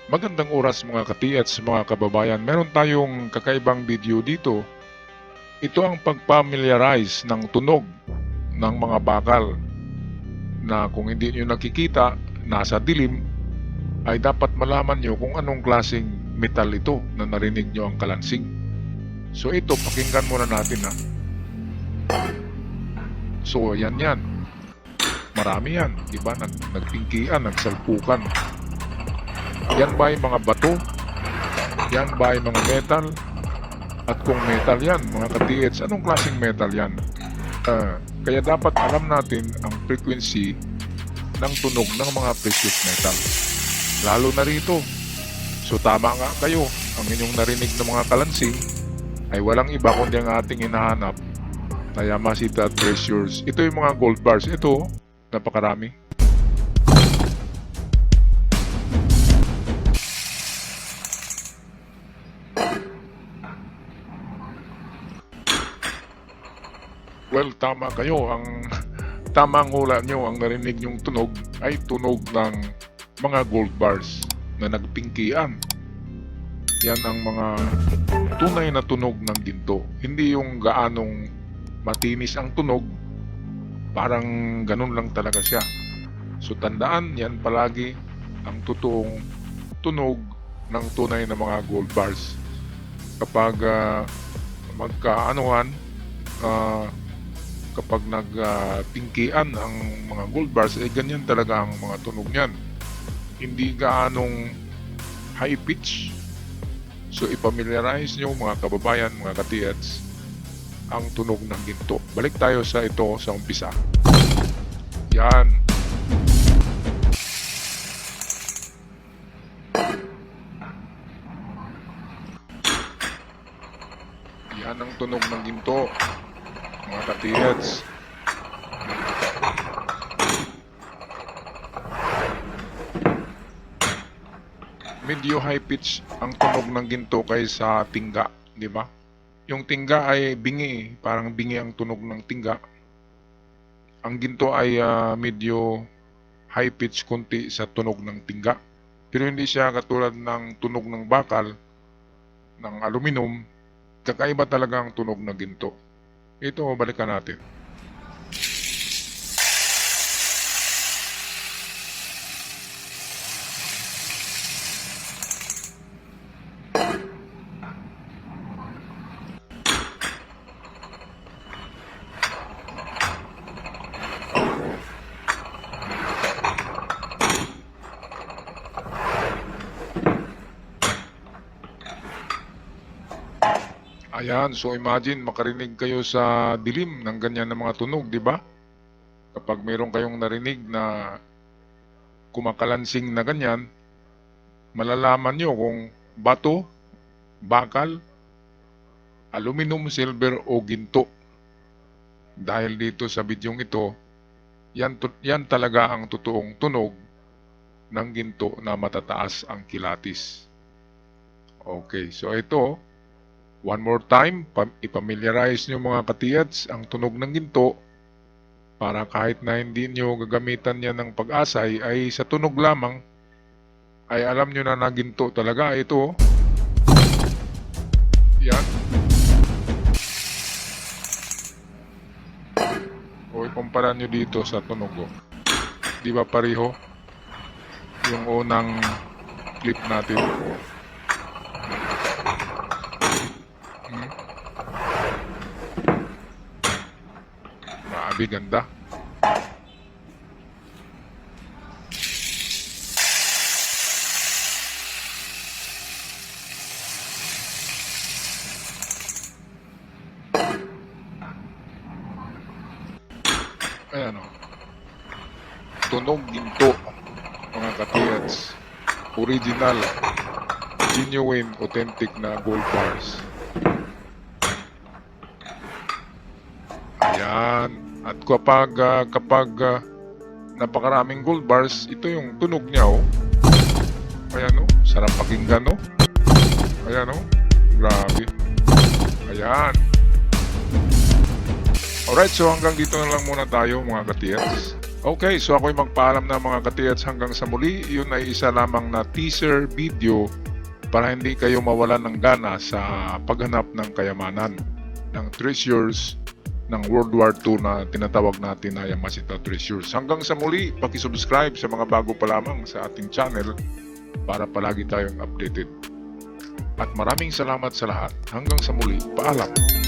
Magandang oras mga ka-TH, mga kababayan. Meron tayong kakaibang video dito. Ito ang pag-familiarize ng tunog ng mga bakal na kung hindi nyo nakikita, nasa dilim, ay dapat malaman nyo kung anong klaseng metal ito na narinig nyo ang kalansing. So ito, pakinggan muna natin ha. So yan. Marami yan, di ba? Nagpingkian, nagsalpukan. Yan ba yung mga bato? Yan ba yung mga metal? At kung metal yan, mga ka-TH, anong klaseng metal yan? Kaya dapat alam natin ang frequency ng tunog ng mga precious metal. Lalo na rito. So tama nga kayo, ang inyong narinig ng mga kalansing ay walang iba kundi ang ating hinahanap na Yamashita Treasures. Ito yung mga gold bars. Ito, napakarami. Well, tama kayo. Ang tamang hula nyo, ang narinig nyong tunog ay tunog ng mga gold bars na nagpingkian. Yan ang mga tunay na tunog ng ginto. Hindi yung gaanong matinis ang tunog, parang ganun lang talaga siya. So tandaan yan palagi ang totoong tunog ng tunay na mga gold bars. Kapag magkaanuhan, kapag nagpingkian ang mga gold bars, ganyan talaga ang mga tunog niyan. Hindi gaanong high pitch. So ipamiliarize nyo mga kababayan, mga ka-TH, ang tunog ng ginto. Balik tayo sa ito sa umpisa. Yan. Yan ang tunog ng ginto, mga ka-TH. Medyo high pitch ang tunog ng ginto kaysa tingga, di ba? Yung tingga ay bingi, parang bingi ang tunog ng tingga. Ang ginto ay medyo high pitch konti sa tunog ng tingga. Pero hindi siya katulad ng tunog ng bakal, ng aluminum. Kakaiba talaga ang tunog ng ginto. Ito, balikan natin. Ayan, so imagine makarinig kayo sa dilim ng ganyan na mga tunog, di ba? Kapag mayroon kayong narinig na kumakalansing na ganyan, malalaman nyo kung bato, bakal, aluminum, silver o ginto. Dahil dito sa bidyong ito, yan talaga ang totoong tunog ng ginto na matataas ang kilatis. Okay, so ito, one more time, ipamiliarize nyo mga ka-TH ang tunog ng ginto para kahit na hindi nyo gagamitan yan ng pag-asay ay sa tunog lamang ay alam nyo na ginto talaga. Ito, yan. O ikumpara nyo dito sa tunog. Di ba pareho? Yung unang clip natin. Grabe ganda. Ayan o. Tunog ginto, mga ka-TH. Original, genuine, authentic na gold bars. Ayan. At kapag napakaraming gold bars, ito yung tunog niya oh. Ayan oh, sarap pakinggan oh. Ayan oh, grabe. Ayan. Alright, so hanggang dito na lang muna tayo mga ka-TH. Okay, so ako'y magpaalam na mga katiyats hanggang sa muli. Yun ay isa lamang na teaser video para hindi kayo mawalan ng gana sa paghanap ng kayamanan, ng treasures ng World War II na tinatawag natin na Yamashita Treasures. Hanggang sa muli, pakisubscribe sa mga bago pa lamang sa ating channel para palagi tayong updated. At maraming salamat sa lahat. Hanggang sa muli, paalam.